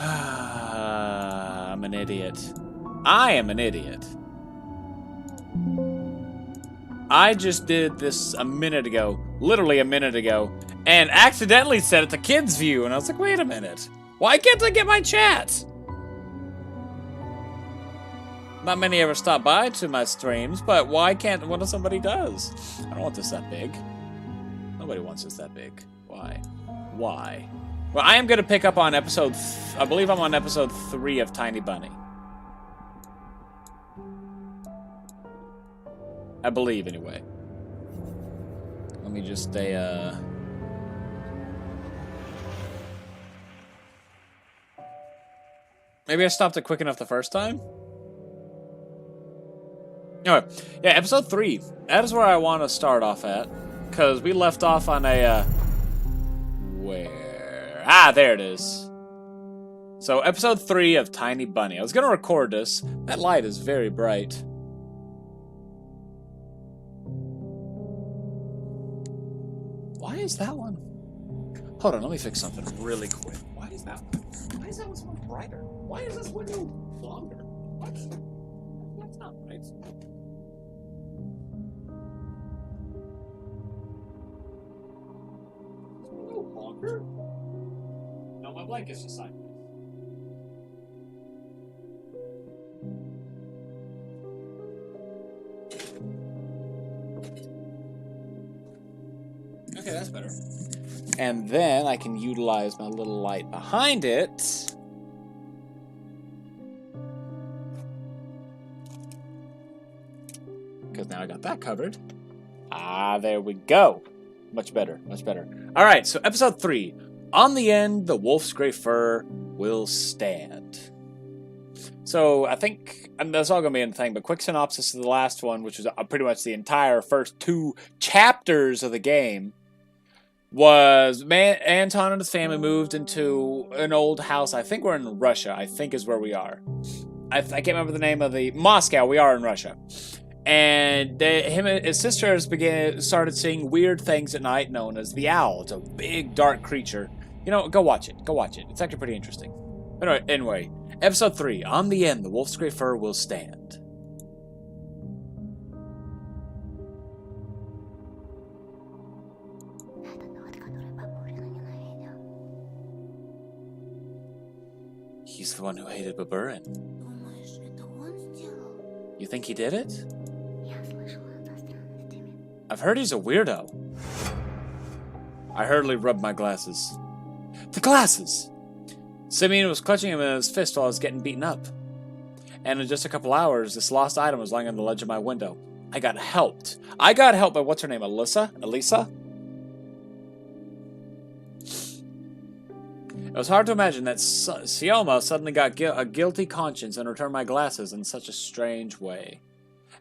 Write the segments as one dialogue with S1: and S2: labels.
S1: I'm an idiot. I am an idiot. I just did this a minute ago, literally a minute ago, and accidentally set it to kids view, and I was like, wait a minute. Why can't I get my chat? Not many ever stop by to my streams, but why can't, what if somebody does? I don't want this that big. Nobody wants this that big. Why? Why? Well, I am going to pick up on episode, I believe I'm on episode 3 of Tiny Bunny. I believe, anyway. Let me just stay, Maybe I stopped it quick enough the first time? Anyway, yeah, episode 3. That is where I want to start off at. Because we left off on a, where? Ah, there it is. So, episode 3 of Tiny Bunny. I was going to record this. That light is very bright. Why is that one? Hold on, let me fix something really quick. Why is that one? Why is that one so much brighter? Why is this window longer? What? That's not right. It's a little longer? No, my blanket's just sideways. Okay, that's better. And then I can utilize my little light behind it. Because now I got that covered. Ah, there we go. Much better, much better. All right, so episode 3. On the end, the wolf's gray fur will stand. So I think, and that's all going to be in the thing, but quick synopsis of the last one, which was pretty much the entire first 2 chapters of the game, was Anton and his family moved into an old house. I think we're in Russia. I think is where we are. I can't remember the name of the... Moscow. We are in Russia. And him and his sisters started seeing weird things at night known as the owl. It's a big, dark creature. You know, go watch it. Go watch it. It's actually pretty interesting. But anyway, episode 3. On the end, the wolf's gray fur will stand. He's the one who hated Baburin. You think he did it? I've heard he's a weirdo. I hurriedly rubbed my glasses. The glasses! Simeon was clutching him in his fist while I was getting beaten up. And in just a couple hours, this lost item was lying on the ledge of my window. I got helped. I got helped by, what's her name, Elisa? It was hard to imagine that Sioma suddenly got a guilty conscience and returned my glasses in such a strange way.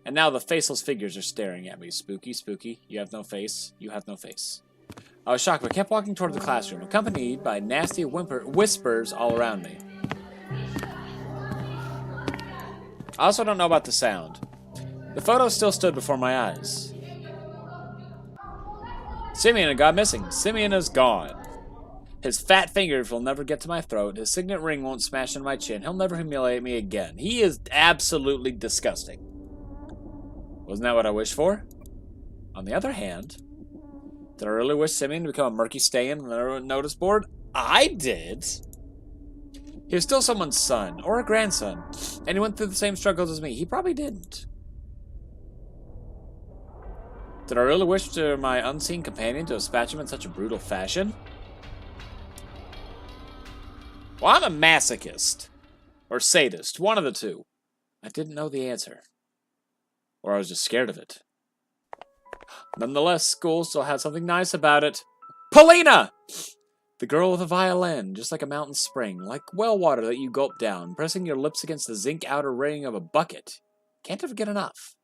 S1: And now the faceless figures are staring at me. Spooky, spooky. You have no face. You have no face. I was shocked, but kept walking toward the classroom, accompanied by nasty whispers all around me. I also don't know about the sound. The photo still stood before my eyes. Simeon had gone missing. Simeon is gone. His fat fingers will never get to my throat. His signet ring won't smash into my chin. He'll never humiliate me again. He is absolutely disgusting. Wasn't that what I wished for? On the other hand, did I really wish Simeon to become a murky stain on the notice board? I did. He was still someone's son, or a grandson, and he went through the same struggles as me. He probably didn't. Did I really wish to my unseen companion to dispatch him in such a brutal fashion? Well, I'm a masochist. Or sadist. One of the two. I didn't know the answer. Or I was just scared of it. Nonetheless, school still had something nice about it. Polina! The girl with a violin, just like a mountain spring, like well water that you gulp down, pressing your lips against the zinc outer ring of a bucket. Can't ever get enough.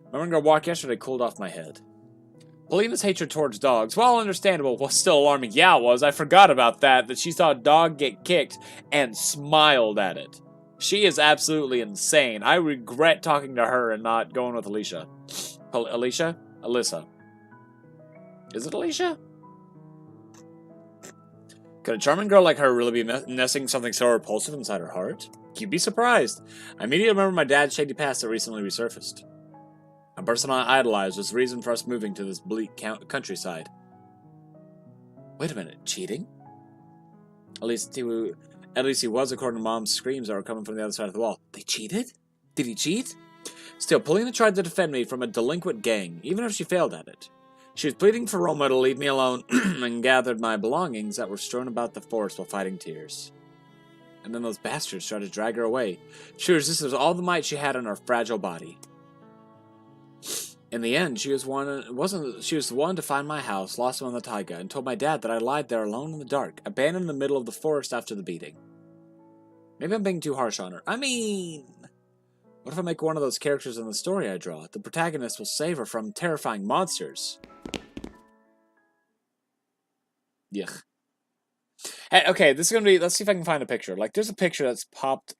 S1: Remembering our walk yesterday cooled off my head. Polina's hatred towards dogs, while understandable, was still alarming. Yeah, it was. I forgot about that she saw a dog get kicked and smiled at it. She is absolutely insane. I regret talking to her and not going with Alicia. Alicia? Alyssa. Is it Alicia? Could a charming girl like her really be nesting something so repulsive inside her heart? You'd be surprised. I immediately remember my dad's shady past that recently resurfaced. A person I idolized was the reason for us moving to this bleak countryside. Wait a minute, cheating? At least he was, according to Mom's screams that were coming from the other side of the wall. They cheated? Did he cheat? Still, Polina tried to defend me from a delinquent gang, even if she failed at it. She was pleading for Roma to leave me alone and gathered my belongings that were strewn about the forest while fighting tears. And then those bastards tried to drag her away. She resisted all the might she had in her fragile body. In the end, she was the one to find my house, lost in the taiga, and told my dad that I lied there alone in the dark, abandoned in the middle of the forest after the beating. Maybe I'm being too harsh on her. I mean, what if I make one of those characters in the story I draw? The protagonist will save her from terrifying monsters. Yuck. Hey, okay, this is gonna be. Let's see if I can find a picture. Like, there's a picture that's popped.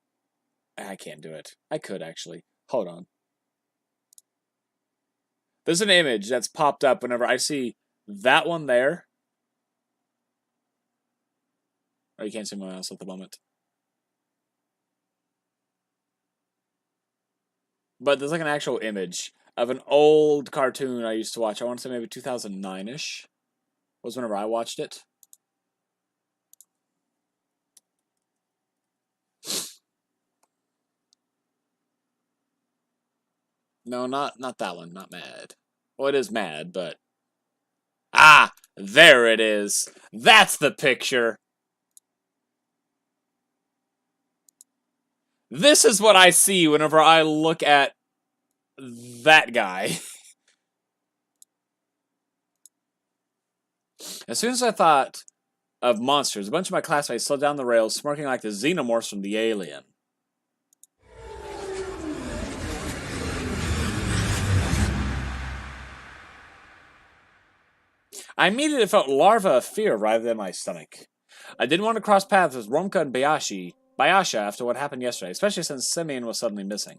S1: I can't do it. I could actually. Hold on. There's an image that's popped up whenever I see that one there. Oh, you can't see my mouse at the moment. But there's like an actual image of an old cartoon I used to watch. I want to say maybe 2009-ish was whenever I watched it. No, not that one. Not Mad. Well, it is Mad, but... Ah! There it is! That's the picture! This is what I see whenever I look at that guy. As soon as I thought of monsters, a bunch of my classmates slid down the rails, smirking like the xenomorphs from the Alien. I immediately felt larva of fear rather than my stomach. I didn't want to cross paths with Romka and Bayasha after what happened yesterday, especially since Simeon was suddenly missing.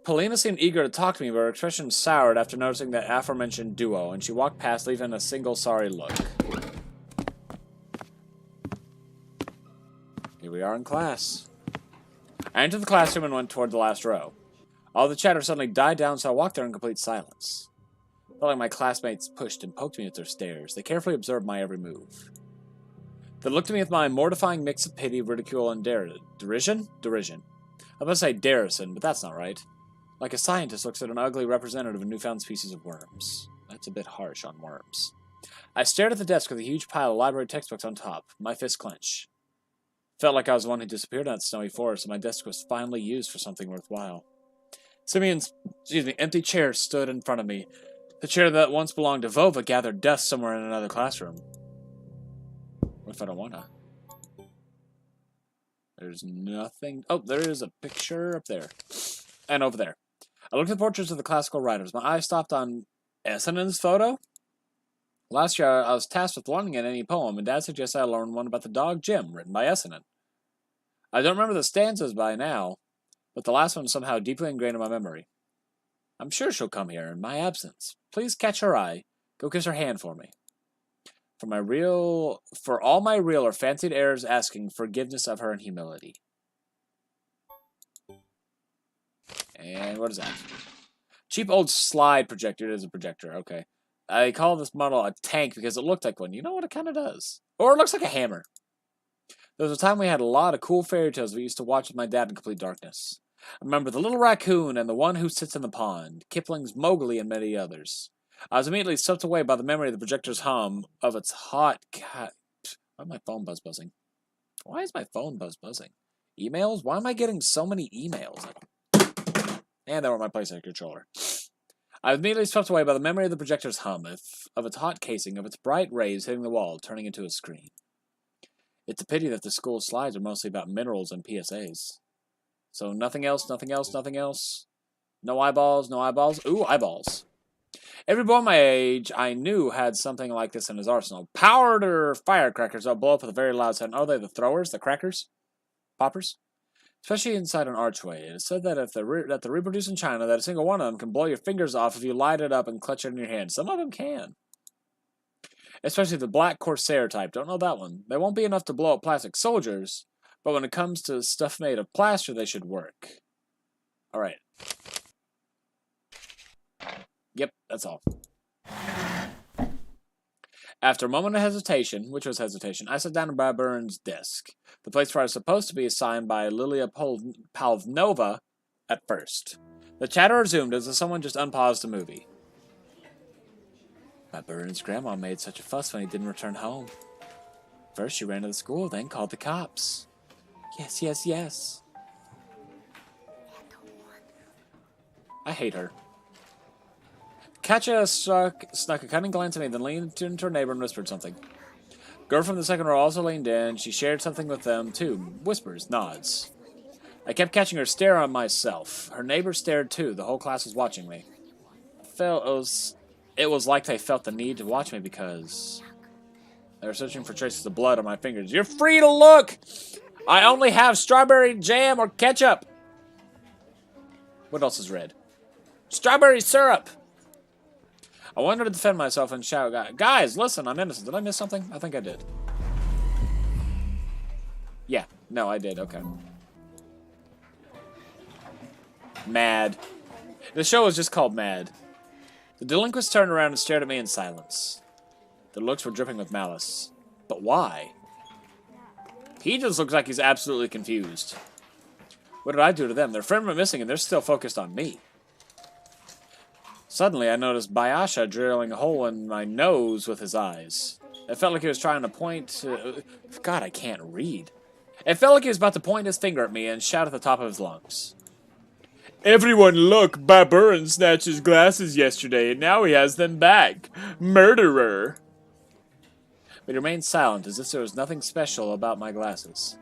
S1: Polina seemed eager to talk to me, but her expression soured after noticing that aforementioned duo, and she walked past, leaving a single sorry look. Here we are in class. I entered the classroom and went toward the last row. All the chatter suddenly died down, so I walked there in complete silence. I felt like my classmates pushed and poked me with their stares. They carefully observed my every move. They looked at me with my mortifying mix of pity, ridicule, and derision? Derision. I was about to say Darrison, but that's not right. Like a scientist looks at an ugly representative of a newfound species of worms. That's a bit harsh on worms. I stared at the desk with a huge pile of library textbooks on top, my fist clenched. Felt like I was the one who disappeared in that snowy forest, and my desk was finally used for something worthwhile. Simeon's, empty chair stood in front of me. The chair that once belonged to Vova gathered dust somewhere in another classroom. What if I don't wanna? There's nothing. Oh, there is a picture up there. And over there. I looked at the portraits of the classical writers. My eyes stopped on Essendon's photo. Last year, I was tasked with learning any poem, and Dad suggested I learn one about the dog Jim, written by Essendon. I don't remember the stanzas by now, but the last one is somehow deeply ingrained in my memory. I'm sure she'll come here in my absence. Please catch her eye. Go kiss her hand for me. For all my real or fancied errors, asking forgiveness of her in humility. And what is that? Cheap old slide projector. It is a projector, okay. I call this model a tank because it looked like one. You know what? It kind of does. Or it looks like a hammer. There was a time we had a lot of cool fairy tales we used to watch with my dad in complete darkness. I remember The Little Raccoon and The One Who Sits in the Pond, Kipling's Mowgli, and many others. I was immediately swept away by the memory of the projector's hum of its hot cat. Why is my phone buzzing? Why is my phone buzzing? Emails? Why am I getting so many emails? And they were my PlayStation controller. I was immediately swept away by the memory of the projector's hum, of its hot casing, of its bright rays hitting the wall, turning into a screen. It's a pity that the school's slides are mostly about minerals and PSAs. So nothing else, nothing else, nothing else. No eyeballs, no eyeballs. Ooh, eyeballs. Every boy my age I knew had something like this in his arsenal. Powder firecrackers that blow up with a very loud sound. Are they the throwers? The crackers? Poppers? Especially inside an archway. It is said that if they reproduce in China, that a single one of them can blow your fingers off if you light it up and clutch it in your hand. Some of them can. Especially the Black Corsair type. Don't know that one. They won't be enough to blow up plastic soldiers, but when it comes to stuff made of plaster, they should work. Alright. Yep, that's all. After a moment of hesitation, which was hesitation, I sat down at Baburn's desk. The place where I was supposed to be assigned by Lilia Pavlova at first. The chatter resumed as if someone just unpaused the movie. Baburn's grandma made such a fuss when he didn't return home. First she ran to the school, then called the cops. Yes, yes, yes. I hate her. Katja snuck a cunning glance at me, then leaned into her neighbor and whispered something. Girl from the second row also leaned in. She shared something with them, too. Whispers, nods. I kept catching her stare on myself. Her neighbor stared, too. The whole class was watching me. It was like they felt the need to watch me because they were searching for traces of blood on my fingers. You're free to look! I only have strawberry jam or ketchup. What else is red? Strawberry syrup! I wanted to defend myself and shout, guys, listen, I'm innocent. Did I miss something? I think I did. Yeah. No, I did. Okay. Mad. The show was just called Mad. The delinquents turned around and stared at me in silence. Their looks were dripping with malice. But why? He just looks like he's absolutely confused. What did I do to them? Their friend went missing and they're still focused on me. Suddenly, I noticed Bayasha drilling a hole in my nose with his eyes. It felt like he was trying to point to... God, I can't read. It felt like he was about to point his finger at me and shout at the top of his lungs. Everyone look, Baburin snatched his glasses yesterday and now he has them back. Murderer! But he remained silent as if there was nothing special about my glasses.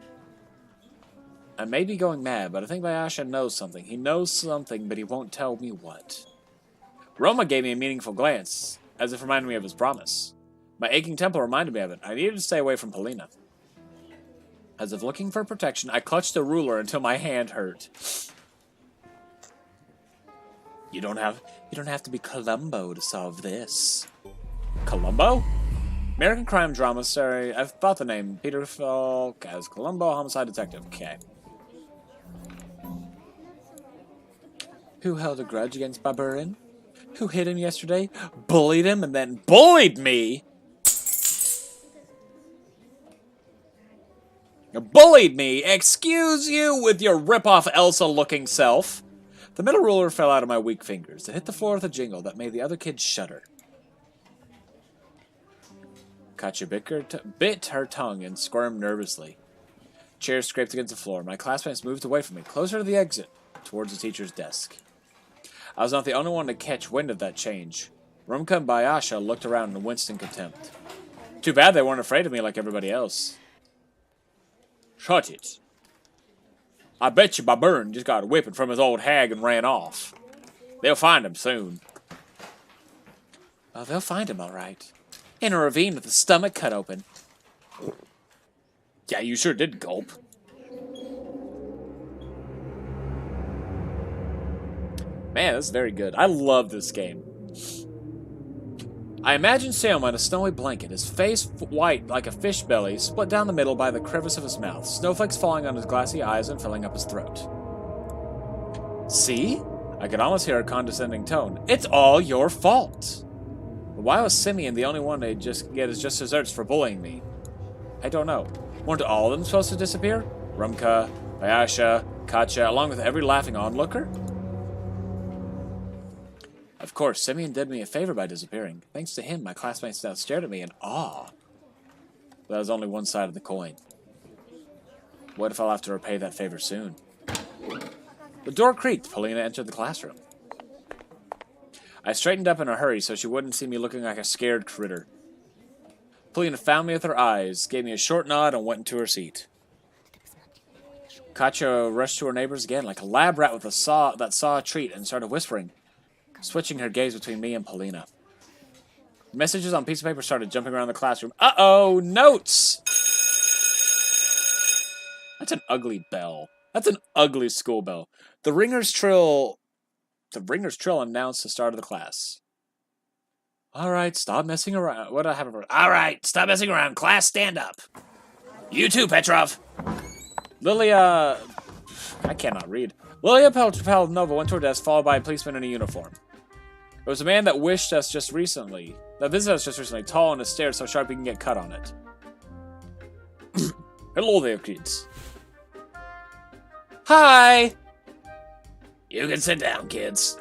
S1: I may be going mad, but I think Bayasha knows something. He knows something, but he won't tell me what. Roma gave me a meaningful glance, as if reminding me of his promise. My aching temple reminded me of it. I needed to stay away from Polina. As if looking for protection, I clutched the ruler until my hand hurt. You don't have to be Columbo to solve this. Columbo? American crime drama, sorry, I've thought the name. Peter Falk as Columbo, homicide detective. Okay. Who held a grudge against Baburin? Who hit him yesterday, bullied him, and then bullied me? Bullied me? Excuse you with your rip-off Elsa-looking self. The middle ruler fell out of my weak fingers. It hit the floor with a jingle that made the other kids shudder. Katja bit her tongue and squirmed nervously. Chairs scraped against the floor. My classmates moved away from me, closer to the exit, towards the teacher's desk. I was not the only one to catch wind of that change. Rumka and Bayasha looked around and winced in contempt. Too bad they weren't afraid of me like everybody else. Shut it. I bet you Baburin just got a whipping from his old hag and ran off. They'll find him soon. Oh, they'll find him all right. In a ravine with his stomach cut open. Yeah, you sure did gulp. Man, this is very good. I love this game. I imagine Selma in a snowy blanket, his face white like a fish belly, split down the middle by the crevice of his mouth, snowflakes falling on his glassy eyes and filling up his throat. See? I could almost hear a condescending tone. It's all your fault! But why was Simeon the only one to get his just desserts for bullying me? I don't know. Weren't all of them supposed to disappear? Rumka, Bayasha, Katja, along with every laughing onlooker? Of course, Simeon did me a favor by disappearing. Thanks to him, my classmates now stared at me in awe. But that was only one side of the coin. What if I'll have to repay that favor soon? The door creaked. Polina entered the classroom. I straightened up in a hurry so she wouldn't see me looking like a scared critter. Polina found me with her eyes, gave me a short nod, and went into her seat. Katja rushed to her neighbors again like a lab rat that saw a treat and started whispering, switching her gaze between me and Polina. Messages on piece of paper started jumping around the classroom. Uh-oh! Notes! That's an ugly bell. That's an ugly school bell. The ringer's trill announced the start of the class. Alright, stop messing around. What do I have? Alright, stop messing around. Class, stand up. You too, Petrov. Lilia... I cannot read. Lilia Paladnova went to her desk, followed by a policeman in a uniform. It was a man that visited us just recently, tall and a stare so sharp you can get cut on it. Hello there, kids. Hi! You can sit down, kids.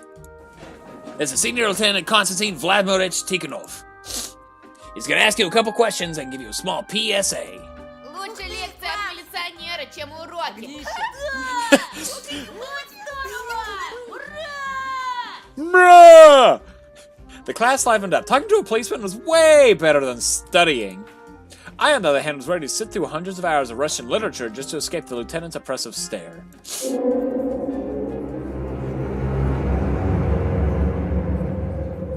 S1: This is Senior Lieutenant Konstantin Vladimirovich Tikhonov. He's gonna ask you a couple questions and give you a small PSA.
S2: Лучше лекция от милиционера, чем уроки.
S1: Bruh! The class livened up. Talking to a policeman was way better than studying. I, on the other hand, was ready to sit through hundreds of hours of Russian literature just to escape the lieutenant's oppressive stare.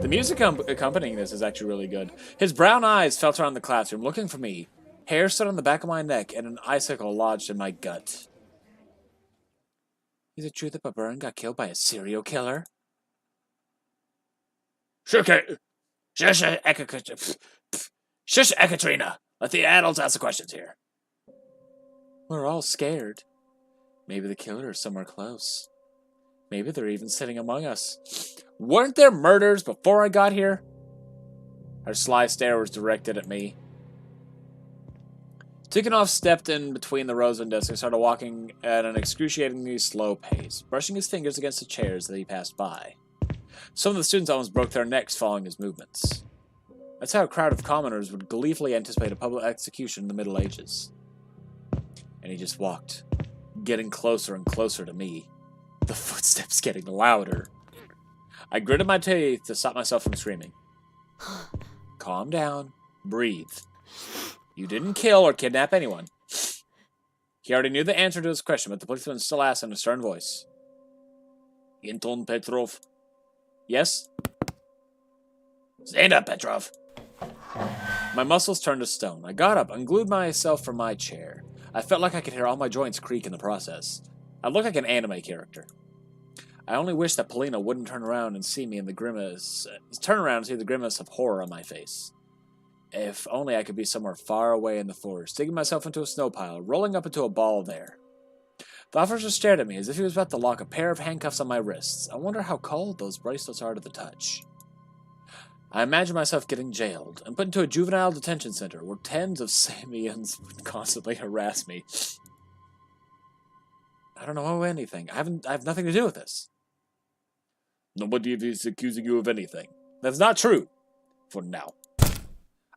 S1: The music accompanying this is actually really good. His brown eyes felt around the classroom, looking for me. Hair stood on the back of my neck, and an icicle lodged in my gut. Is it true that Baburin got killed by a serial killer? Shush, Ekaterina. Let the adults ask the questions here. We're all scared. Maybe the killer is somewhere close. Maybe they're even sitting among us. Weren't there murders before I got here? Her sly stare was directed at me. Tikhonov stepped in between the rows of desks and started walking at an excruciatingly slow pace, brushing his fingers against the chairs that he passed by. Some of the students almost broke their necks following his movements. That's how a crowd of commoners would gleefully anticipate a public execution in the Middle Ages. And he just walked, getting closer and closer to me, the footsteps getting louder. I gritted my teeth to stop myself from screaming. Calm down. Breathe. You didn't kill or kidnap anyone. He already knew the answer to his question, but the policeman still asked in a stern voice. Anton Petrov? Yes? Stand up, Petrov. My muscles turned to stone. I got up, unglued myself from my chair. I felt like I could hear all my joints creak in the process. I looked like an anime character. I only wish that Polina wouldn't turn around and see the grimace of horror on my face. If only I could be somewhere far away in the forest, digging myself into a snow pile, rolling up into a ball of air. The officer stared at me as if he was about to lock a pair of handcuffs on my wrists. I wonder how cold those bracelets are to the touch. I imagined myself getting jailed and put into a juvenile detention center where tens of Samians would constantly harass me. I don't know anything. I have nothing to do with this. Nobody is accusing you of anything. That's not true. For now.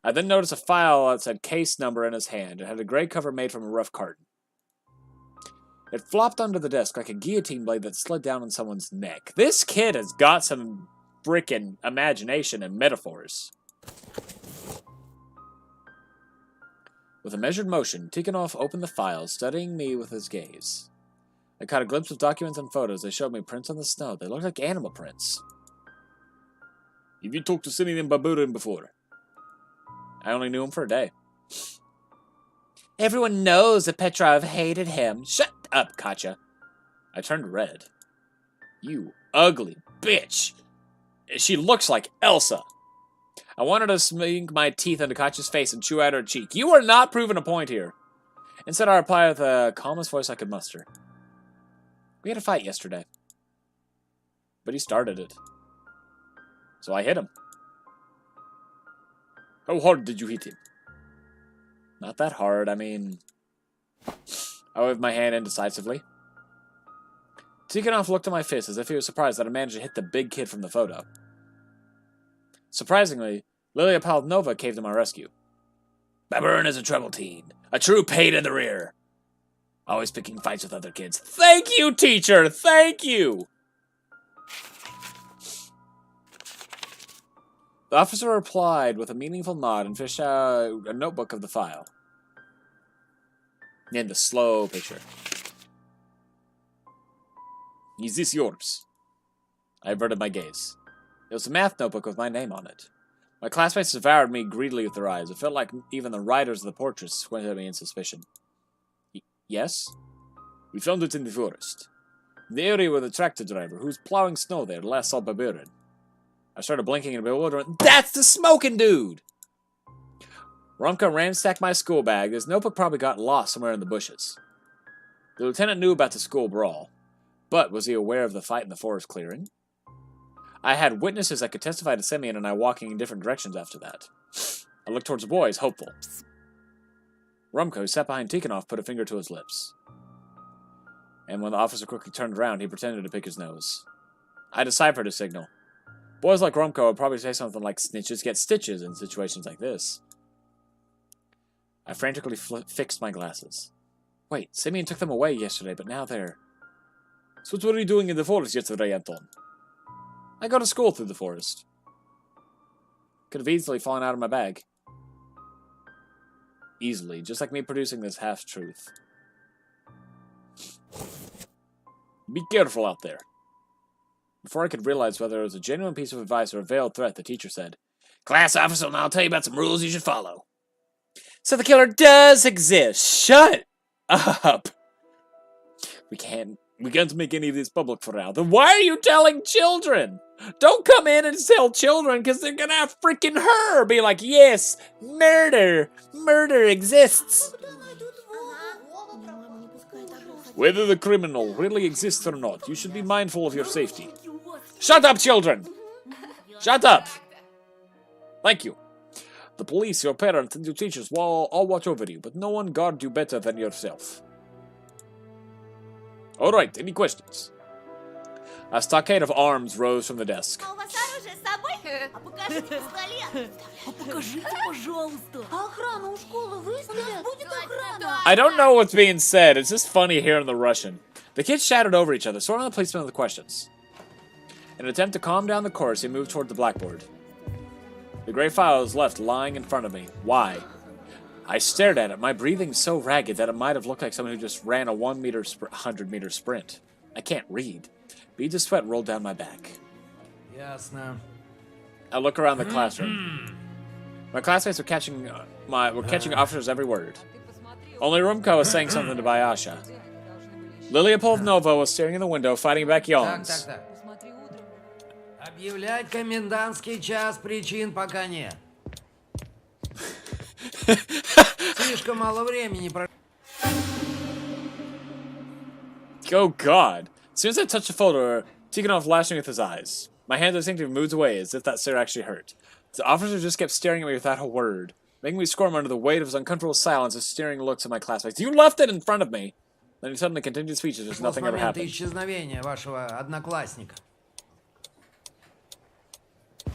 S1: I then noticed a file that said case number in his hand. It had a gray cover made from a rough carton. It flopped onto the desk like a guillotine blade that slid down on someone's neck. This kid has got some frickin' imagination and metaphors. With a measured motion, Tikhonov opened the file, studying me with his gaze. I caught a glimpse of documents and photos. They showed me prints on the snow. They looked like animal prints. Have you talked to Simeon Baburin before? I only knew him for a day. Everyone knows that Petrov hated him. Shut up, Katya. I turned red. You ugly bitch. She looks like Elsa. I wanted to sink my teeth into Katya's face and chew at her cheek. You are not proving a point here. Instead, I replied with the calmest voice I could muster. We had a fight yesterday. But he started it. So I hit him. How hard did you hit him? Not that hard, I mean... I waved my hand indecisively. Tikhonov looked at my fist as if he was surprised that I managed to hit the big kid from the photo. Surprisingly, Lilia Paladnova came to my rescue. Baburin is a trouble teen. A true pain in the rear. Always picking fights with other kids. Thank you, teacher! Thank you! The officer replied with a meaningful nod and fished out a notebook of the file. In the slow picture. Is this yours? I averted my gaze. It was a math notebook with my name on it. My classmates devoured me greedily with their eyes. It felt like even the writers of the portraits squinted at me in suspicion. Yes? We found it in the forest. In the area where the tractor driver, who was plowing snow there, last saw Baburin. I started blinking in bewilderment. That's the smoking dude! Rumka ransacked my school bag. His notebook probably got lost somewhere in the bushes. The lieutenant knew about the school brawl, but was he aware of the fight in the forest clearing? I had witnesses that could testify to Simeon and I walking in different directions after that. I looked towards the boys, hopeful. Rumka, who sat behind Tikhonov, put a finger to his lips. And when the officer quickly turned around, he pretended to pick his nose. I deciphered his signal. Boys like Rumka would probably say something like snitches get stitches in situations like this. I frantically fixed my glasses. Wait, Simeon took them away yesterday, but now they're... So what were you doing in the forest yesterday, Anton? I go to school through the forest. Could have easily fallen out of my bag. Easily, just like me producing this half-truth. Be careful out there. Before I could realize whether it was a genuine piece of advice or a veiled threat, the teacher said, Class officer, and I'll tell you about some rules you should follow. So the killer does exist. Shut up. We can't make any of this public for now. Then why are you telling children? Don't come in and tell children, because they're gonna have freaking her be like, yes, murder exists. Whether the criminal really exists or not, you should be mindful of your safety. Shut up, children! Shut up! Thank you. The police, your parents, and your teachers will all watch over you, but no one guard you better than yourself. Alright, any questions? A stockade of arms rose from the desk. I don't know what's being said, it's just funny hearing the Russian. The kids shouted over each other, so one of the policemen with the questions. In an attempt to calm down the chorus, he moved toward the blackboard. The gray file was left lying in front of me. Why? I stared at it, my breathing so ragged that it might have looked like someone who just ran a 100-meter sprint. I can't read. Beads of sweat rolled down my back.
S3: Ясно.
S1: I look around the classroom. My classmates were catching officers' every word. Only Rumka was saying something to Bayasha. Lilia Povnova was staring in the window, fighting back yawns.
S3: Так. Объявлять комендантский час, причин пока нет. Слишком мало времени прошло.
S1: Oh god. As soon as I touched the folder, Tikhonov lashing with his eyes. My hand instinctively moved away as if that stare actually hurt. The officer just kept staring at me without a word, making me squirm under the weight of his uncomfortable silence and staring looks at my classmates. You left it in front of me! Then he suddenly continued his speech as if nothing ever happened.
S3: Исчезновения вашего одноклассника.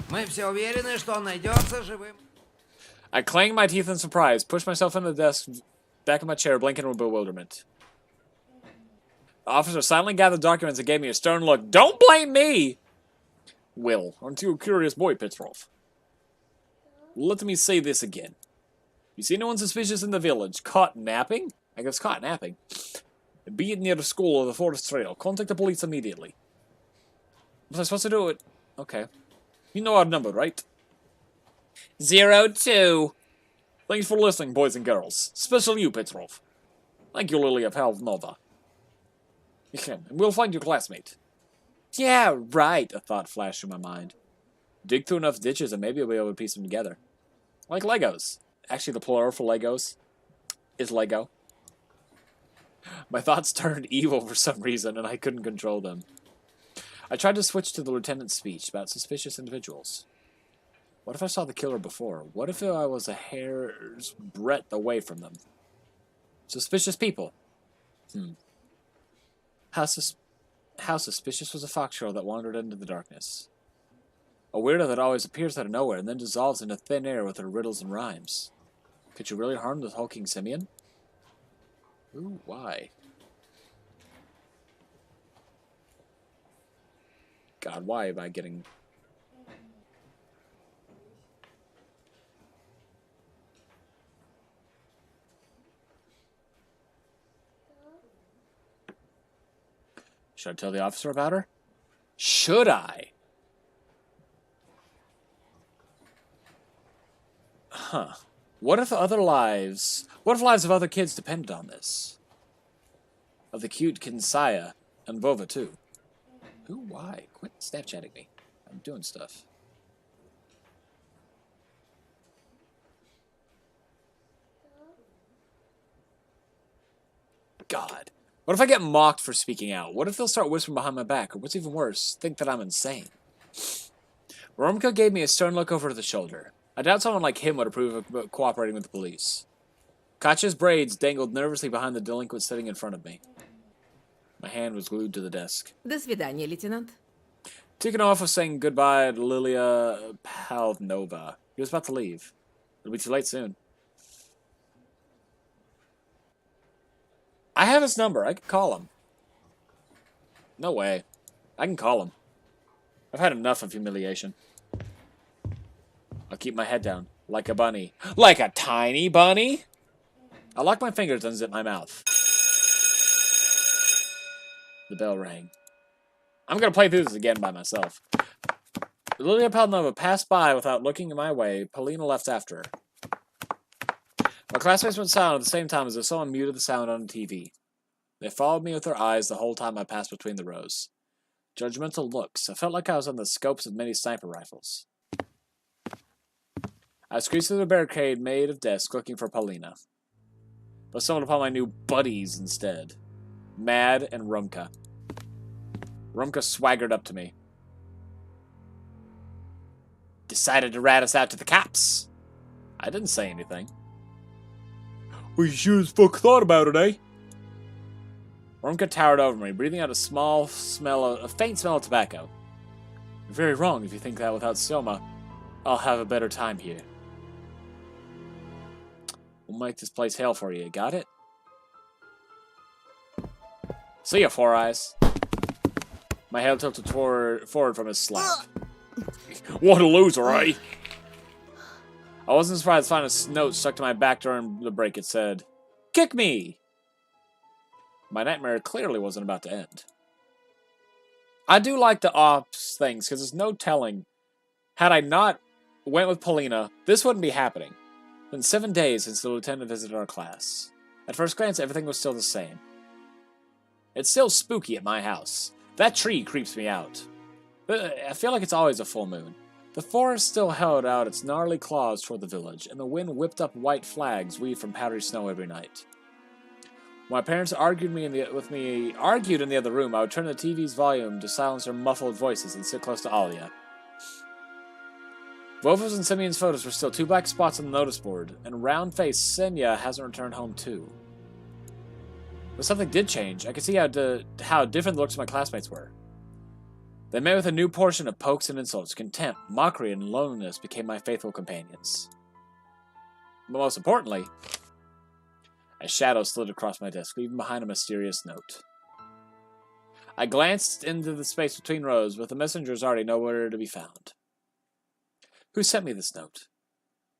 S3: Мы все уверены, что он найдется живым.
S1: I clanged my teeth in surprise, pushed myself into the desk, back in my chair, blinking in bewilderment. The officer silently gathered documents and gave me a stern look. Don't blame me! Will, aren't you a curious boy, Petrov? Let me say this again. You see no one suspicious in the village? Caught napping? I guess caught napping. Be it near the school or the forest trail. Contact the police immediately. Was I supposed to do it? Okay. You know our number, right? 02. Thanks for listening, boys and girls. Especially you, Petrov. Thank you, Lilia Pavlova. And we'll find your classmate. Yeah, right, a thought flashed through my mind. Dig through enough ditches and maybe I'll be able to piece them together. Like Legos. Actually, the plural for Legos is Lego. My thoughts turned evil for some reason and I couldn't control them. I tried to switch to the lieutenant's speech about suspicious individuals. What if I saw the killer before? What if I was a hair's breadth away from them? Suspicious people. How suspicious was a foxtrot that wandered into the darkness? A weirdo that always appears out of nowhere and then dissolves into thin air with her riddles and rhymes. Could you really harm the hulking Simeon? Ooh, why? God, why am I getting... Should I tell the officer about her? Should I? Huh. What if lives of other kids depended on this? Of the cute Kinsaya and Vova too. Who? Why? Quit Snapchatting me. I'm doing stuff. God. What if I get mocked for speaking out? What if they'll start whispering behind my back? Or what's even worse, think that I'm insane? Romka gave me a stern look over the shoulder. I doubt someone like him would approve of cooperating with the police. Katya's braids dangled nervously behind the delinquent sitting in front of me. My hand was glued to the desk.
S4: До свидания, лейтенант.
S1: Tikhonov was saying goodbye to Lilia Pavlova. He was about to leave. It'll be too late soon. I have his number. I could call him. No way. I can call him. I've had enough of humiliation. I'll keep my head down. Like a bunny. Like a tiny bunny? I lock my fingers and unzip my mouth. The bell rang. I'm gonna play through this again by myself. Lilia Pavlova passed by without looking my way. Polina left after her. My classmates went silent at the same time as if someone muted the sound on the TV. They followed me with their eyes the whole time I passed between the rows. Judgmental looks. I felt like I was on the scopes of many sniper rifles. I squeezed through the barricade made of desks looking for Polina. But stumbled upon my new buddies instead. Mad and Rumka. Rumka swaggered up to me. Decided to rat us out to the cops. I didn't say anything. Well, you sure as fuck thought about it, eh? Rumka towered over me, breathing out a faint smell of tobacco. You're very wrong if you think that without Soma, I'll have a better time here. We'll make this place hell for you, got it? See ya, Four Eyes. My head tilted forward from his slap. What a loser, eh? I wasn't surprised to find a note stuck to my back during the break. It said, "Kick me!" My nightmare clearly wasn't about to end. I do like the ops things, because there's no telling. Had I not went with Polina, this wouldn't be happening. It's been 7 days since the lieutenant visited our class. At first glance, everything was still the same. It's still spooky at my house. That tree creeps me out. I feel like it's always a full moon. The forest still held out its gnarly claws toward the village, and the wind whipped up white flags weaved from powdery snow every night. When my parents argued in the other room, I would turn the TV's volume to silence their muffled voices and sit close to Alia. Vova's and Simeon's photos were still 2 black spots on the notice board, and round-faced Senya hasn't returned home too. But something did change. I could see how different the looks of my classmates were. They met with a new portion of pokes and insults. Contempt, mockery, and loneliness became my faithful companions. But most importantly, a shadow slid across my desk, leaving behind a mysterious note. I glanced into the space between rows, but the messenger was already nowhere to be found. Who sent me this note?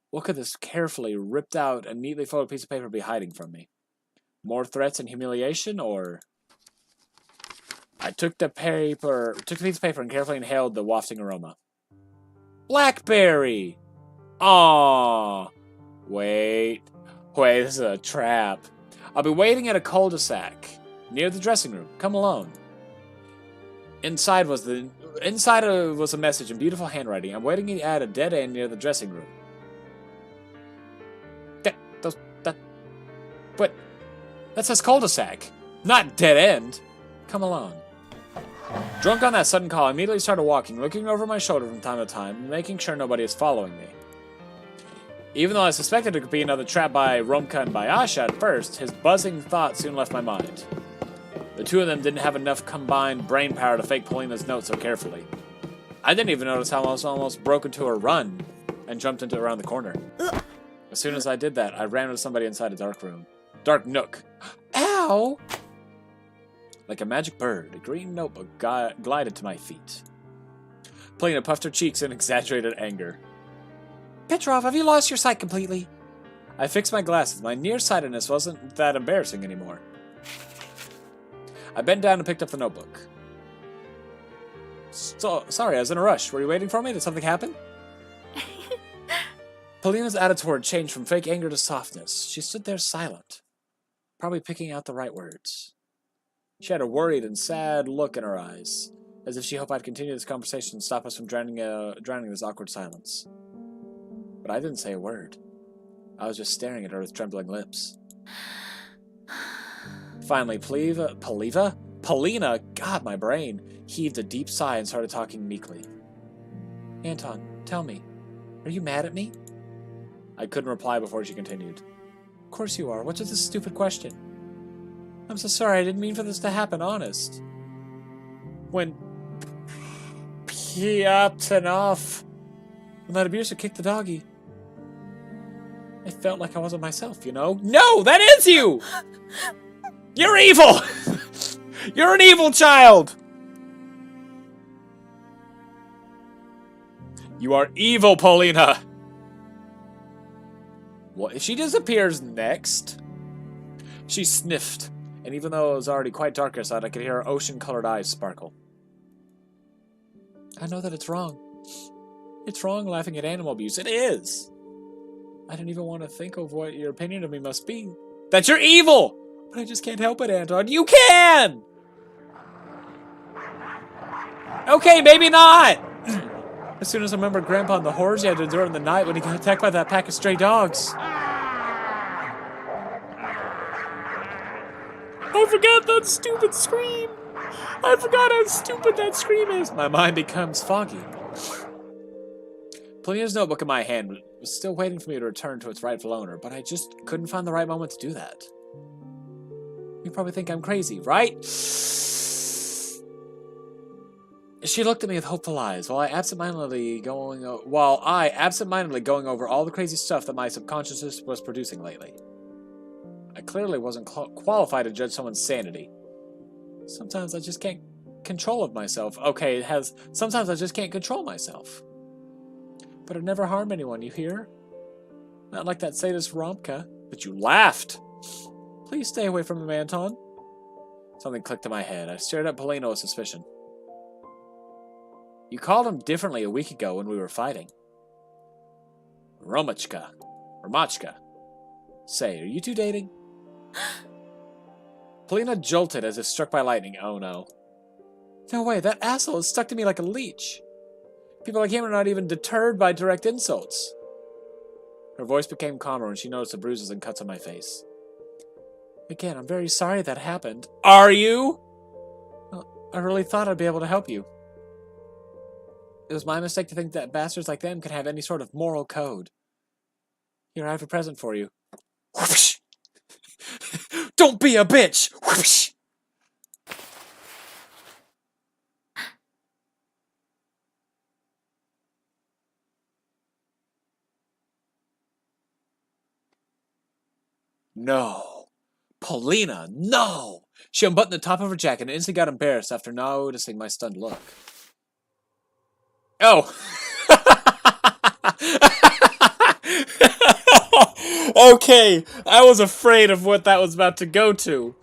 S1: What could this carefully ripped out and neatly folded piece of paper be hiding from me? More threats and humiliation, or... I took the piece of paper and carefully inhaled the wafting aroma. Blackberry! Aww! Wait, this is a trap. I'll be waiting at a cul-de-sac near the dressing room. Come alone. Inside was a message in beautiful handwriting. I'm waiting at a dead end near the dressing room. That says cul-de-sac, not dead end. Come alone. Drunk on that sudden call, I immediately started walking, looking over my shoulder from time to time, making sure nobody is following me. Even though I suspected it could be another trap by Romka and Bayasha at first, his buzzing thought soon left my mind. The two of them didn't have enough combined brain power to fake Polina's note so carefully. I didn't even notice how I almost broke into a run and jumped into around the corner. As soon as I did that, I ran into somebody inside a dark nook. Ow! Like a magic bird, a green notebook glided to my feet. Polina puffed her cheeks in exaggerated anger. Petrov, have you lost your sight completely? I fixed my glasses. My nearsightedness wasn't that embarrassing anymore. I bent down and picked up the notebook. Sorry, I was in a rush. Were you waiting for me? Did something happen? Polina's attitude changed from fake anger to softness. She stood there silent, probably picking out the right words. She had a worried and sad look in her eyes, as if she hoped I'd continue this conversation and stop us from drowning this awkward silence. But I didn't say a word. I was just staring at her with trembling lips. Finally, Polina, God, my brain, heaved a deep sigh and started talking meekly. Anton, tell me, are you mad at me? I couldn't reply before she continued. Of course you are. What's with this stupid question? I'm so sorry. I didn't mean for this to happen, honest. When Piatanov, when that abuser kicked the doggy, I felt like I wasn't myself, you know? No, that is you! You're evil! You're an evil child! You are evil, Polina! What if she disappears next? She sniffed, and even though it was already quite dark outside, I could hear her ocean-colored eyes sparkle. I know that it's wrong. It's wrong laughing at animal abuse. It is! I don't even want to think of what your opinion of me must be. That you're evil! But I just can't help it, Anton. You can! Okay, maybe not! As soon as I remembered Grandpa and the horrors he had to endure in the night when he got attacked by that pack of stray dogs. I forgot that stupid scream! I forgot how stupid that scream is! My mind becomes foggy. Polina's notebook in my hand was still waiting for me to return to its rightful owner, but I just couldn't find the right moment to do that. You probably think I'm crazy, right? She looked at me with hopeful eyes while I absentmindedly going over all the crazy stuff that my subconsciousness was producing lately. I clearly wasn't qualified to judge someone's sanity. Sometimes I just can't control of myself. Okay, sometimes I just can't control myself. But I'd never harm anyone, you hear? Not like that sadist Romka. But you laughed! Please stay away from him, Anton. Something clicked in my head. I stared at Polina with suspicion. You called him differently a week ago when we were fighting. Romachka. Say, are you two dating? Polina jolted as if struck by lightning. Oh no. No way, that asshole is stuck to me like a leech. People like him are not even deterred by direct insults. Her voice became calmer when she noticed the bruises and cuts on my face. Again, I'm very sorry that happened. Are you? Well, I really thought I'd be able to help you. It was my mistake to think that bastards like them could have any sort of moral code. Here, I have a present for you. Whoosh! Don't be a bitch! Whoosh! No. Polina, no! She unbuttoned the top of her jacket and instantly got embarrassed after noticing my stunned look. Oh! Okay, I was afraid of what that was about to go to.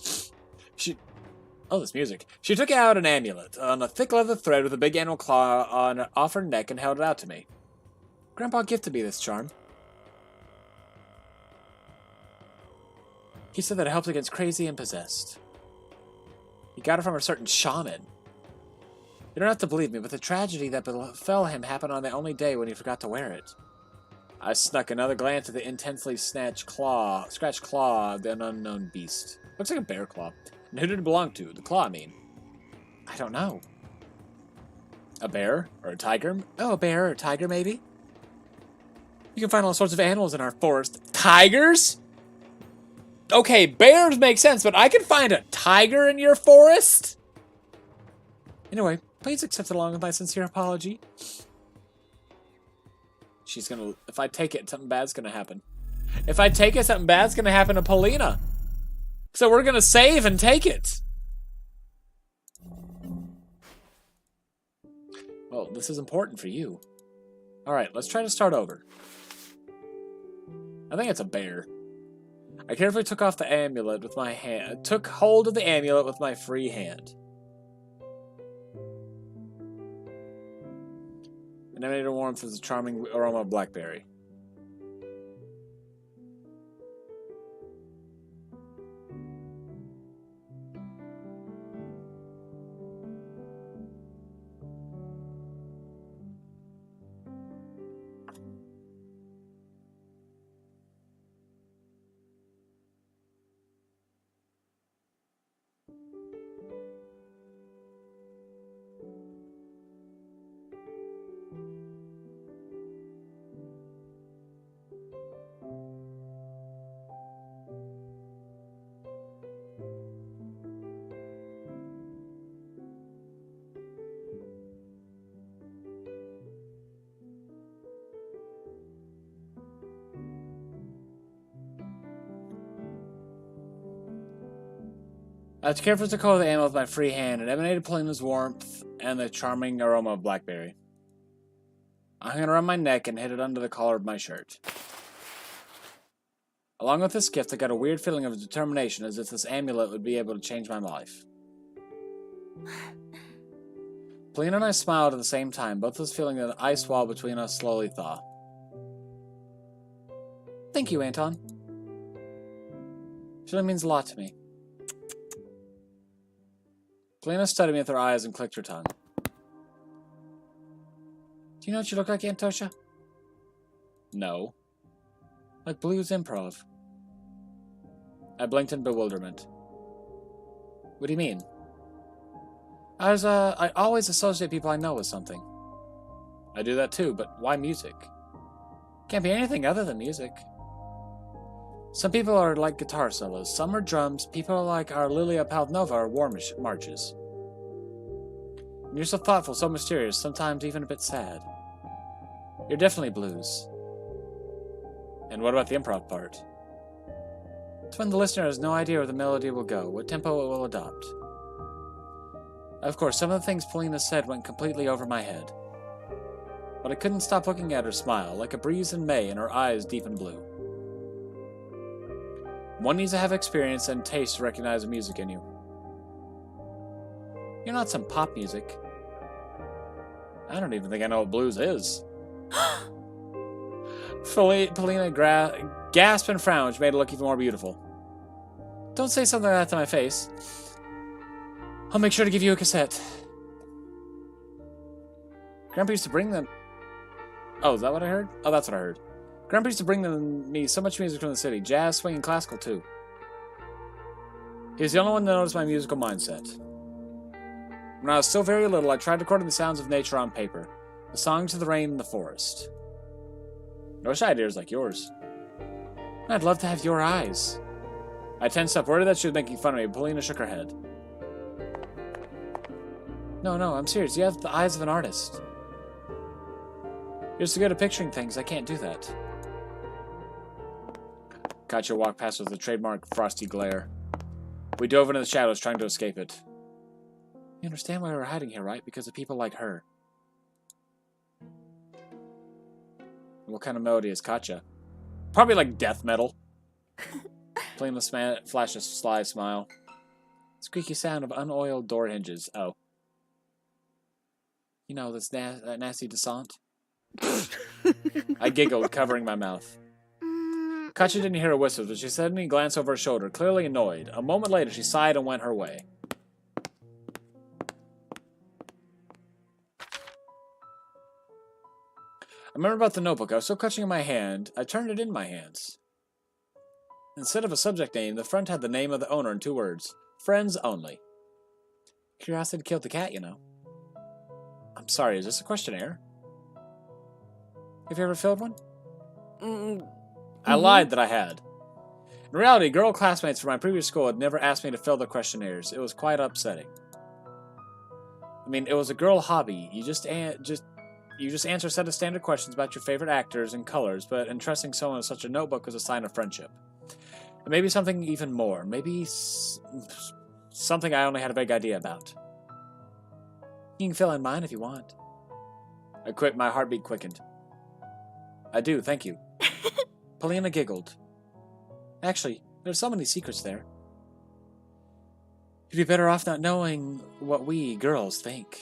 S1: Oh, this music. She took out an amulet on a thick leather thread with a big animal claw off her neck and held it out to me. Grandpa gifted me this charm. He said that it helps against crazy and possessed. He got it from a certain shaman. You don't have to believe me, but the tragedy that befell him happened on the only day when he forgot to wear it. I snuck another glance at the intensely scratched claw of the unknown beast. Looks like a bear claw. And who did it belong to? The claw, I mean. I don't know. A bear? Or a tiger? Oh, a bear or a tiger, maybe? You can find all sorts of animals in our forest. Tigers? Okay, bears make sense, but I can find a tiger in your forest? Anyway, please accept along with my sincere apology. She's gonna... If I take it, something bad's gonna happen. If I take it, something bad's gonna happen to Polina. So we're gonna save and take it. Well, this is important for you. Alright, let's try to start over. I think it's a bear. I carefully took off the amulet with my hand. Took hold of the amulet with my free hand. And emanated a warmth as a charming aroma of blackberry. I carefully took hold of the ammo with my free hand and emanated Polina's warmth and the charming aroma of blackberry. I hung it around my neck and hid it under the collar of my shirt. Along with this gift, I got a weird feeling of determination, as if this amulet would be able to change my life. Polina and I smiled at the same time, both of us feeling the ice wall between us slowly thaw. Thank you, Anton. It really means a lot to me. Polina studied me with her eyes and clicked her tongue. Do you know what you look like, Antosha? No. Like Blues Improv. I blinked in bewilderment. What do you mean? I always associate people I know with something. I do that too, but why music? Can't be anything other than music. Some people are like guitar solos, some are drums, people like our Lilia Pavlova are war marches. And you're so thoughtful, so mysterious, sometimes even a bit sad. You're definitely blues. And what about the improv part? It's when the listener has no idea where the melody will go, what tempo it will adopt. Of course, some of the things Polina said went completely over my head. But I couldn't stop looking at her smile, like a breeze in May, and her eyes deep in blue. One needs to have experience and taste to recognize the music in you. You're not some pop music. I don't even think I know what blues is. Polina gasped and frowned, which made it look even more beautiful. Don't say something like that to my face. I'll make sure to give you a cassette. Grandpa used to bring them... Oh, is that what I heard? Oh, that's what I heard. Grandpa used to bring me so much music from the city. Jazz, swing, and classical, too. He was the only one to notice my musical mindset. When I was still very little, I tried recording the sounds of nature on paper. The songs of the rain in the forest. I wish I had ears like yours. I'd love to have your eyes. I tensed up, worried that she was making fun of me, but Polina shook her head. No, I'm serious. You have the eyes of an artist. You're so good at picturing things, I can't do that. Katya walked past with a trademark frosty glare. We dove into the shadows, trying to escape it. You understand why we're hiding here, right? Because of people like her. What kind of melody is Katya? Probably like death metal. Polina flashed a sly smile. Squeaky sound of unoiled door hinges. Oh. You know, this nasty descent? I giggled, covering my mouth. Katya didn't hear her whistles, but she suddenly glanced over her shoulder, clearly annoyed. A moment later, she sighed and went her way. I remember about the notebook. I was still clutching in my hand. I turned it in my hands. Instead of a subject name, the front had the name of the owner in 2 words. Friends only. Curiosity killed the cat, you know. I'm sorry, is this a questionnaire? Have you ever filled one? I lied that I had. In reality, girl classmates from my previous school had never asked me to fill the questionnaires. It was quite upsetting. I mean, it was a girl hobby. You just answer a set of standard questions about your favorite actors and colors, but entrusting someone with such a notebook was a sign of friendship. And maybe something even more. Maybe something I only had a vague idea about. You can fill in mine if you want. I quit. My heartbeat quickened. I do, thank you. Polina giggled. Actually, there's so many secrets there. You'd be better off not knowing what we girls think.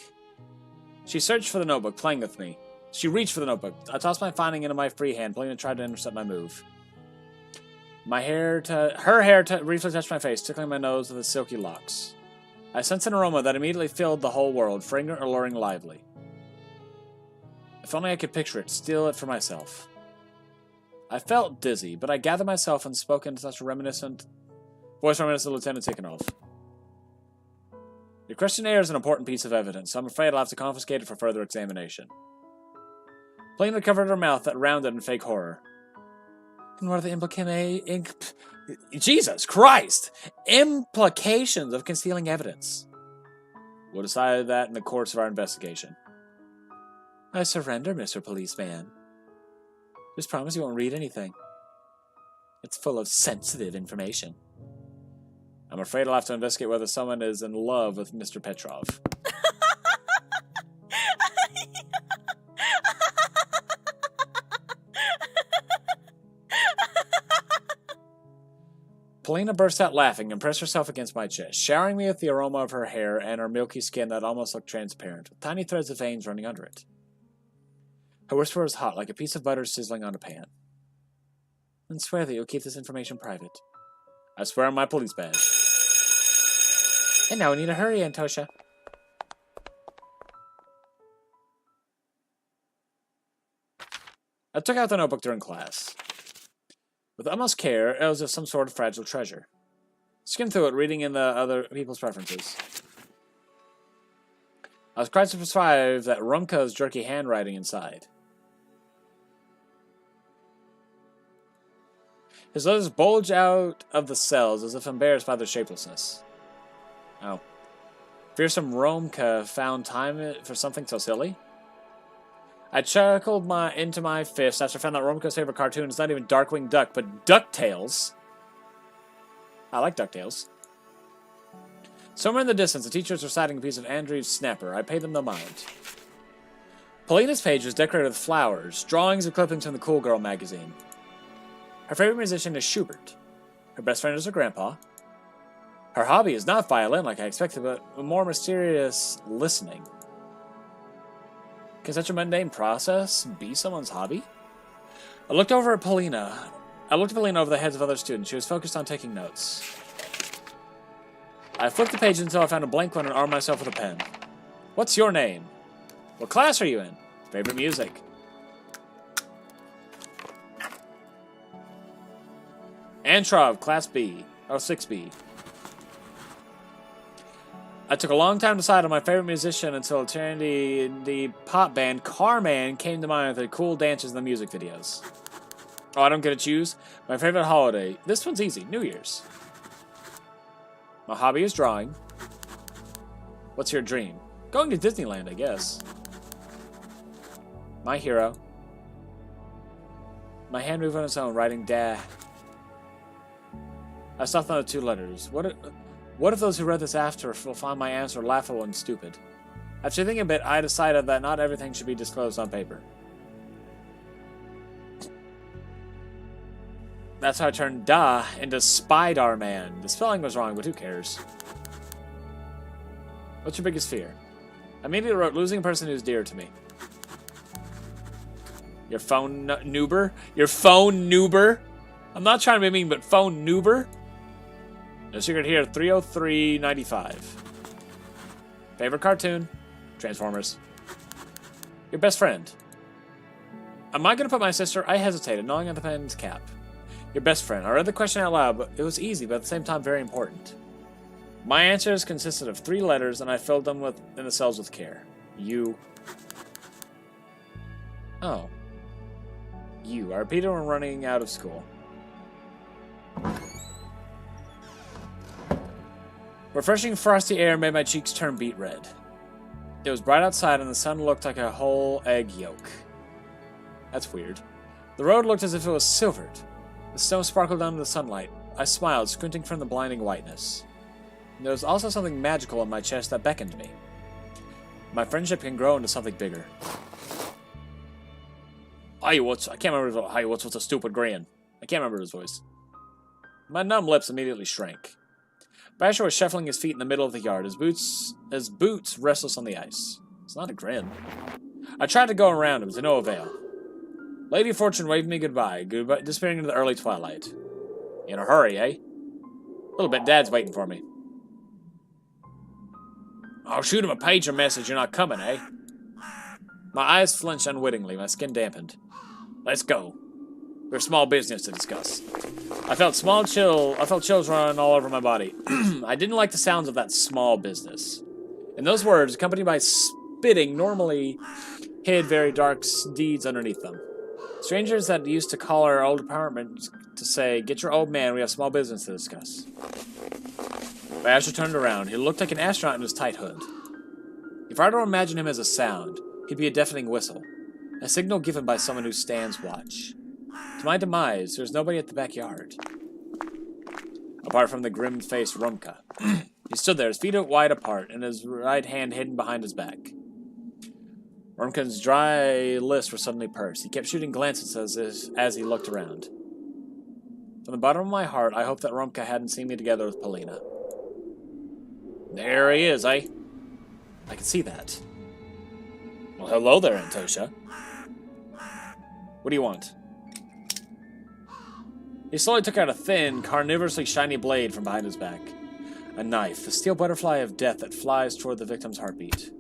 S1: She searched for the notebook, playing with me. She reached for the notebook. I tossed my finding into my free hand. Polina tried to intercept my move. Her hair briefly touched my face, tickling my nose with its silky locks. I sensed an aroma that immediately filled the whole world, fragrant, alluring, lively. If only I could picture it, steal it for myself. I felt dizzy, but I gathered myself and spoke in such a voice reminiscent of Lieutenant Tikhonov. Your questionnaire is an important piece of evidence, so I'm afraid I'll have to confiscate it for further examination. Polina covered her mouth that rounded in fake horror. And what are the Jesus Christ! Implications of concealing evidence. We'll decide that in the course of our investigation. I surrender, Mr. Policeman. Just promise you won't read anything. It's full of sensitive information. I'm afraid I'll have to investigate whether someone is in love with Mr. Petrov. Polina burst out laughing and pressed herself against my chest, showering me with the aroma of her hair and her milky skin that almost looked transparent, with tiny threads of veins running under it. Her whisper was hot, like a piece of butter sizzling on a pan. And swear that you'll keep this information private. I swear on my police badge. And now we need to hurry, Antosha. I took out the notebook during class. With utmost care, it was of some sort of fragile treasure. Skimmed through it, reading in the other people's preferences. I was quite surprised that Rumka's jerky handwriting inside. His letters bulge out of the cells as if embarrassed by their shapelessness. Oh. Fearsome Rumka found time for something so silly? I chuckled into my fists after I found out Rumka's favorite cartoon is not even Darkwing Duck, but DuckTales. I like DuckTales. Somewhere in the distance, the teachers were reciting a piece of Andrew's Snapper. I paid them no mind. Polina's page was decorated with flowers, drawings and clippings from the Cool Girl magazine. Her favorite musician is Schubert. Her best friend is her grandpa. Her hobby is not violin like I expected, but more mysterious listening. Can such a mundane process be someone's hobby? I looked at Polina over the heads of other students. She was focused on taking notes. I flipped the page until I found a blank one and armed myself with a pen. What's your name? What class are you in? Favorite music? Antrov, Class B. Oh, 6B. I took a long time to decide on my favorite musician until the pop band Carman came to mind with their cool dances in the music videos. Oh, I don't get to choose? My favorite holiday. This one's easy. New Year's. My hobby is drawing. What's your dream? Going to Disneyland, I guess. My hero. My hand moved on its own, writing da. I stopped on the 2 letters. What if those who read this after will find my answer laughable and stupid? After thinking a bit, I decided that not everything should be disclosed on paper. That's how I turned Da into Spider-Man. The spelling was wrong, but who cares? What's your biggest fear? I immediately wrote losing a person who's dear to me. Your phone noober? Your phone noober? I'm not trying to be mean, but phone noober? No secret here, 303.95. Favorite cartoon? Transformers. Your best friend? Am I going to put my sister? I hesitated, gnawing at the pen's cap. Your best friend. I read the question out loud, but it was easy, but at the same time very important. My answers consisted of 3 letters, and I filled them in the cells with care. You. Oh. You. I repeated when running out of school. Refreshing frosty air made my cheeks turn beet red. It was bright outside and the sun looked like a whole egg yolk. That's weird. The road looked as if it was silvered. The snow sparkled under the sunlight. I smiled, squinting from the blinding whiteness. There was also something magical in my chest that beckoned me. My friendship can grow into something bigger. I can't remember what's a stupid grin. I can't remember his voice. My numb lips immediately shrank. Basher was shuffling his feet in the middle of the yard, his boots restless on the ice. It's not a grin. I tried to go around him, to no avail. Lady Fortune waved me goodbye, disappearing into the early twilight. In a hurry, eh? A little bit. Dad's waiting for me. I'll shoot him a pager message you're not coming, eh? My eyes flinched unwittingly, my skin dampened. Let's go. We have small business to discuss. I felt chills running all over my body. I didn't like the sounds of that small business. And those words, accompanied by spitting, normally hid very dark deeds underneath them. Strangers that used to call our old apartment to say, "Get your old man, we have small business to discuss." Basher turned around. He looked like an astronaut in his tight hood. If I were to imagine him as a sound, he'd be a deafening whistle. A signal given by someone who stands watch. To my demise, there's nobody at the backyard. apart from the grim-faced Rumka. He stood there, his feet wide apart, and his right hand hidden behind his back. Rumka's dry lips were suddenly pursed. He kept shooting glances as he looked around. From the bottom of my heart, I hoped that Rumka hadn't seen me together with Polina. There he is, I can see that. Well, hello there, Antosha. What do you want? He slowly took out a thin, carnivorously shiny blade from behind his back. A knife, the steel butterfly of death that flies toward the victim's heartbeat.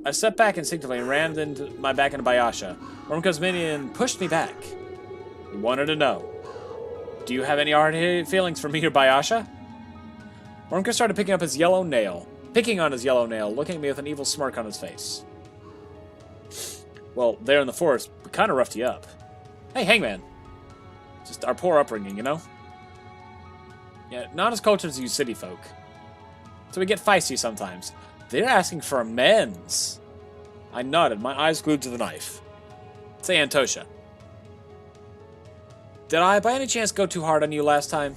S1: I stepped back instinctively and rammed into my back into Bayasha. Rumka's minion pushed me back. He wanted to know. Do you have any hard feelings for me or Bayasha? Rumka started picking on his yellow nail, looking at me with an evil smirk on his face. Well, there in the forest, we kind of roughed you up. Hey, Hangman. Just our poor upbringing, you know? Yeah, not as cultured as you city folk. So we get feisty sometimes. They're asking for amends. I nodded, my eyes glued to the knife. Say, Antosha. Did I, by any chance, go too hard on you last time?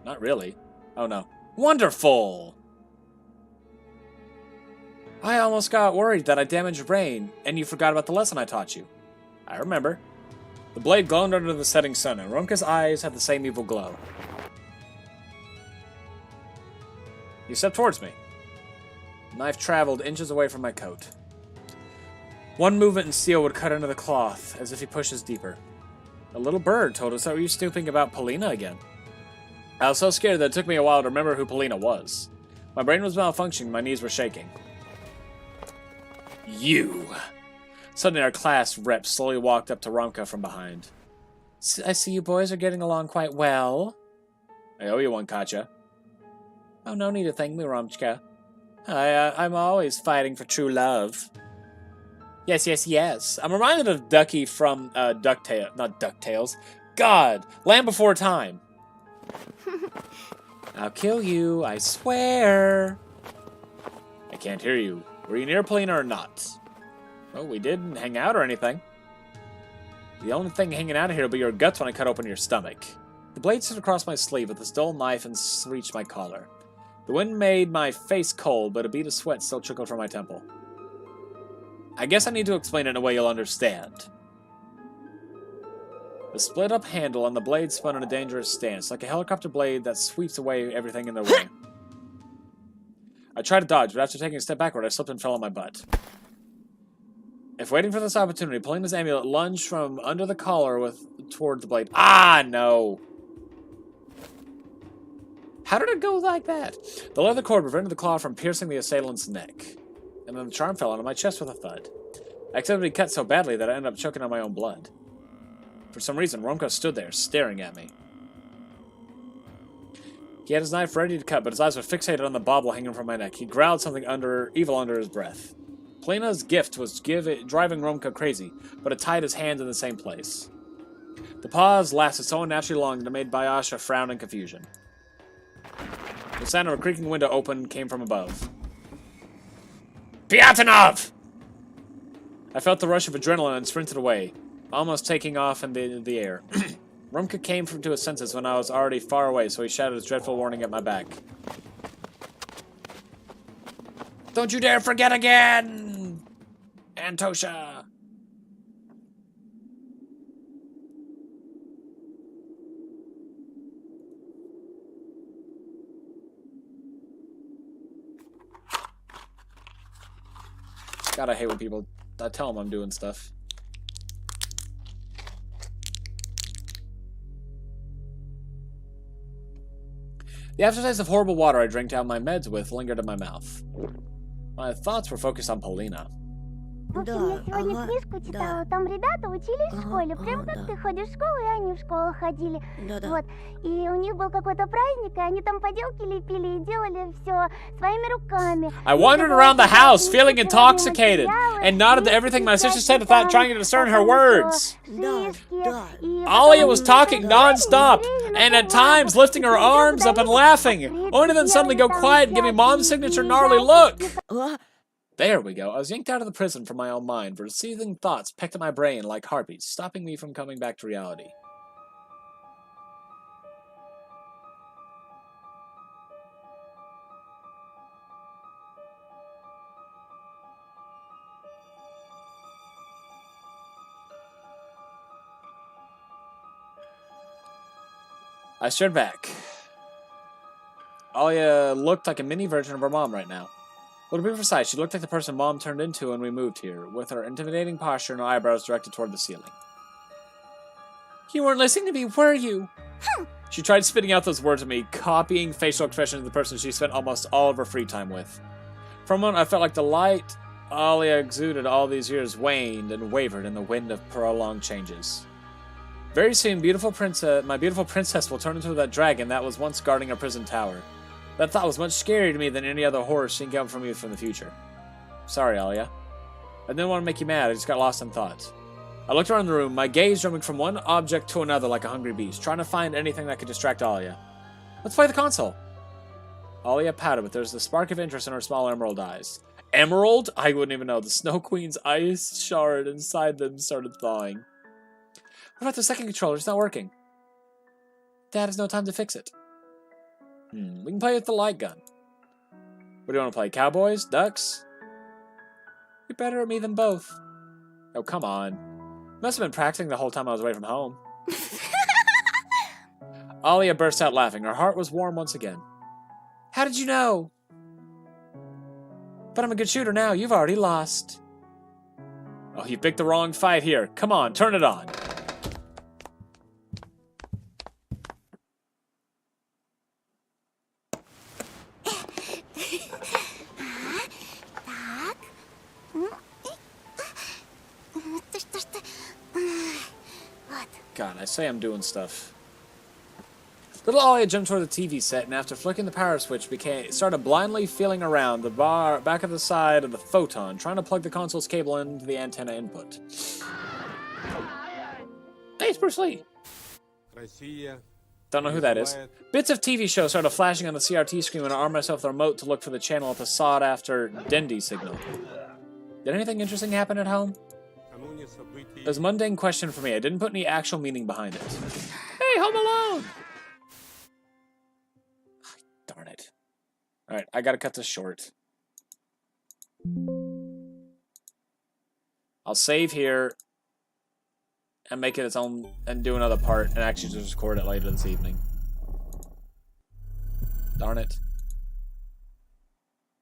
S1: Not really. Oh, no. Wonderful! I almost got worried that I damaged your brain, and you forgot about the lesson I taught you. I remember. The blade glowed under the setting sun, and Rumka's eyes had the same evil glow. You stepped towards me. The knife traveled inches away from my coat. One movement in steel would cut into the cloth, as if he pushes deeper. A little bird told us that we were stooping about Polina again. I was so scared that it took me a while to remember who Polina was. My brain was malfunctioning, my knees were shaking. You! Suddenly our class rep slowly walked up to Rumka from behind. I see you boys are getting along quite well. I owe you one, Katya. Oh, no need to thank me, Rumka. I'm always fighting for true love. Yes, yes, yes. I'm reminded of Ducky from not DuckTales. God, Land Before Time. I'll kill you, I swear. I can't hear you. Were you near Polina or not? Oh, we didn't hang out or anything. The only thing hanging out of here will be your guts when I cut open your stomach. The blade slid across my sleeve with this dull knife and reached my collar. The wind made my face cold, but a bead of sweat still trickled from my temple. I guess I need to explain it in a way you'll understand. The split-up handle on the blade spun in a dangerous stance, like a helicopter blade that sweeps away everything in their way. I tried to dodge, but after taking a step backward, I slipped and fell on my butt. If waiting for this opportunity, Polina's amulet lunged from under the collar toward the blade. Ah, no! How did it go like that? The leather cord prevented the claw from piercing the assailant's neck. And then the charm fell onto my chest with a thud. I accidentally cut so badly that I ended up choking on my own blood. For some reason, Rumka stood there, staring at me. He had his knife ready to cut, but his eyes were fixated on the bauble hanging from my neck. He growled something evil under his breath. Polina's gift was driving Rumka crazy, but it tied his hands in the same place. The pause lasted so unnaturally long that it made Bayasha frown in confusion. The sound of a creaking window open came from above. Pyatanov! I felt the rush of adrenaline and sprinted away, almost taking off in the air. Rumka came to his senses when I was already far away, so he shouted his dreadful warning at my back. Don't you dare forget again! Antosha! God, I hate when people... I tell them I'm doing stuff. The aftertaste of horrible water I drank down my meds with lingered in my mouth. My thoughts were focused on Polina.
S4: В общем, я сегодня книжку читала, там ребята учились в школе, прям как ты ходишь в школу, и они в школу ходили. Вот, и у них был какой-то праздник, и они там поделки лепили и делали все своими руками.
S1: I wandered around the house, feeling intoxicated, and nodded to everything my sister said without trying to discern her words. Alia was talking non-stop, and at times lifting her arms up and laughing, only to then suddenly go quiet and give me Mom's signature gnarly look. There we go. I was yanked out of the prison from my own mind, for seething thoughts pecked at my brain like harpies, stopping me from coming back to reality. I stared back. Alia looked like a mini version of her mom right now. Well, to be precise, she looked like the person Mom turned into when we moved here, with her intimidating posture and eyebrows directed toward the ceiling. You weren't listening to me, were you? She tried spitting out those words at me, copying facial expressions of the person she spent almost all of her free time with. For a moment, I felt like the light Alia exuded all these years waned and wavered in the wind of prolonged changes. Very soon, my beautiful princess will turn into that dragon that was once guarding a prison tower. That thought was much scarier to me than any other horror seen come from you from the future. Sorry, Alia. I didn't want to make you mad, I just got lost in thought. I looked around the room, my gaze roaming from one object to another like a hungry beast, trying to find anything that could distract Alia. Let's play the console. Alia pouted, but there was the spark of interest in her small emerald eyes. Emerald? I wouldn't even know. The Snow Queen's ice shard inside them started thawing. What about the second controller? It's not working. Dad has no time to fix it. We can play with the light gun. What do you want to play? Cowboys? Ducks? You're better at me than both. Oh, come on. Must have been practicing the whole time I was away from home. Alia burst out laughing. Her heart was warm once again. How did you know? But I'm a good shooter now. You've already lost. Oh, you picked the wrong fight here. Come on, turn it on. God, I say I'm doing stuff. Little Alia jumped toward the TV set, and after flicking the power switch, started blindly feeling around the back of the side of the photon, trying to plug the console's cable into the antenna input. Hey, it's Bruce Lee. Don't know who that is. Bits of TV shows started flashing on the CRT screen when I armed myself with the remote to look for the channel at the sought-after Dendy signal. Did anything interesting happen at home? It was a mundane question for me. I didn't put any actual meaning behind it. Hey, Home Alone! Darn it. Alright, I gotta cut this short. I'll save here and make it its own and do another part and actually just record it later this evening. Darn it.